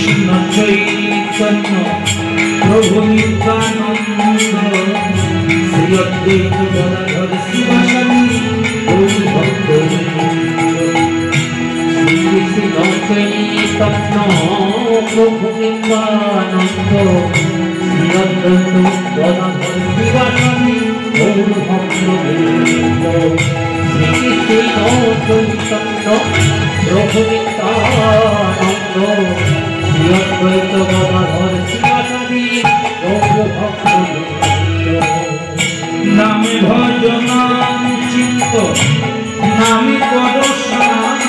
কৃষ্ণ চৈতন্য প্রভু নিত্যানন্দ শ্রী অদ্বৈত গদাধর শিবাসাদি গৌর ভক্তবৃন্দ। শ্রী কৃষ্ণ চৈতন্য প্রভু নিত্যানন্দ শ্রী অদ্বৈত গদাধর শিবাসাদি গৌর ভক্তবৃন্দ। শ্রী কৃষ্ণ চৈতন্য প্রভু নিত্যানন্দ শ্রী অদ্বৈত গদাধর শিবাসাদি গৌর ভক্তবৃন্দ। নামে ভজনাম চিত্ত নামে পরশনাম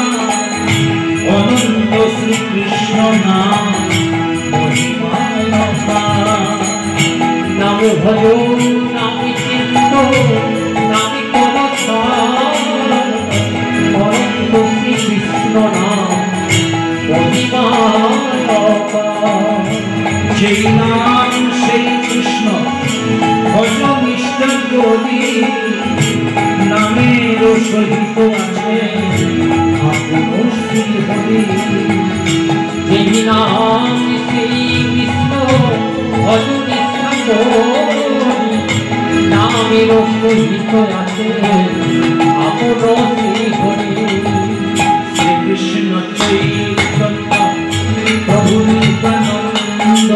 অনন্ত শ্রীকৃষ্ণ নাম মহিমায় অপার। নামে ভজ নামে চিত্ত নামে পরশনাম অনন্ত শ্রীকৃষ্ণ নাম মহিমায় অপার। সেই নাম সেই কৃষ্ণ ভজ নিষ্ঠা করি নামের সহিত আছে আপন শ্রীহরি। সেই নাম সেই কৃষ্ণ ভজ নিষ্ঠা করি নামের সহিত আছে আপন শ্রীহরি। শ্রীকৃষ্ণ চৈতন্য প্রভু নিত্যানন্দ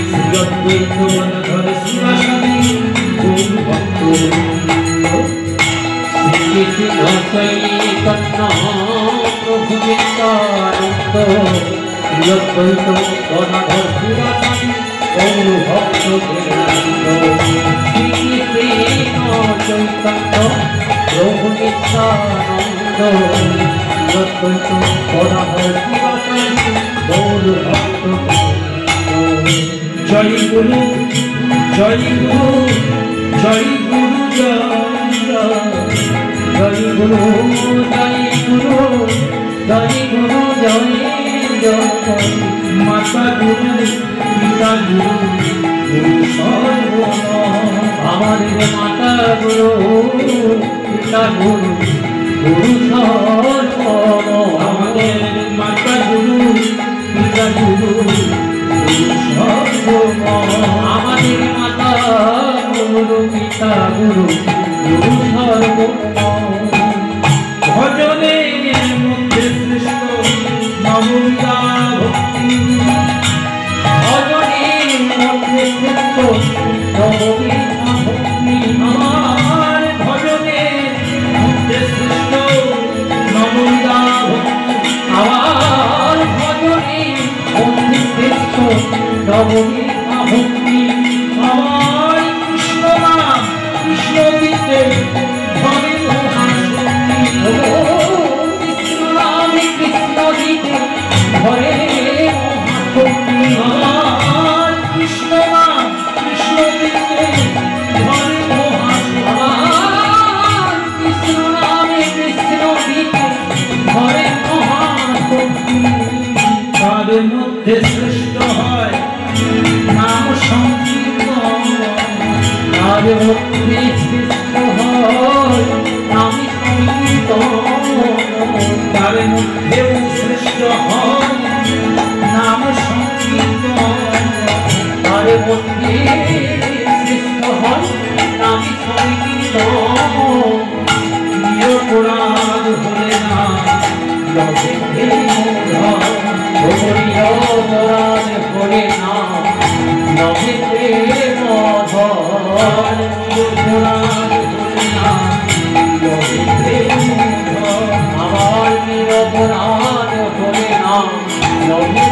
শ্রী অদ্বৈত গদাধর শিবাসাদি গৌর ভক্তবৃন্দ। শ্রীকৃষ্ণ চৈতন্য প্রভু নিত্যানন্দ শ্রী অদ্বৈত গদাধর শিবাসাদি গৌর ভক্তবৃন্দ। শ্রীকৃষ্ণ চৈতন্য প্রভু নিত্যানন্দ শ্রী অদ্বৈত গদাধর শিবাসাদি গৌর ভক্তবৃন্দ। জয় গুরু জয় গুরু জয় গুরু জয় গুরু জয় গুরু জয় গুরু জয় জয়। মাতা গুরু পিতা গুরু গুরু সর্বম। আমাদের মাতা গুরু পিতা গুরু গুরু সর্বম। আমাদের মাতা গুরু পিতা গুরু আমাদের মাতা গুরু পিতা গুরু গুরু সর্বম। ভজনের মধ্যে শ্রেষ্ঠ নববিধা ভক্তি। ভজনের মধ্যে শ্রেষ্ঠ নববিধা ভক্তি। আমার ভজনের মধ্যে শ্রেষ্ঠ নববিধা ভক্তি। আমার ভজনের মধ্যে শ্রেষ্ঠ নববিধা ভক্তি। আমার কৃষ্ণ নাম কৃষ্ণ গীতে ধরে মহাশক্তি। কৃষ্ণ নামে কৃষ্ণ গীতে ধরে মহাশক্তি। আমার কৃষ্ণ নাম কৃষ্ণ গীতে ধরে মহাশক্তি। আমার কৃষ্ণ নামে কৃষ্ণ গীতে ধরে মহাশক্তি। তার মধ্যে শ্রেষ্ঠ হয় নাম সংকীর্তন। তার মধ্যে শ্রেষ্ঠ হয় নাম সংকীর্তন। তার মধ্যেও শ্রেষ্ঠ হয় নাম সংকীর্তন। তার মধ্যে শ্রেষ্ঠ হয় নাম সংকীর্তন। নিরপরাধ হলে না লবে অপরাধ করে না নবে প্রেম ধর। অপরাধ করে না নবে প্রেম ধর। আমার নিরপরাধ করে না নবে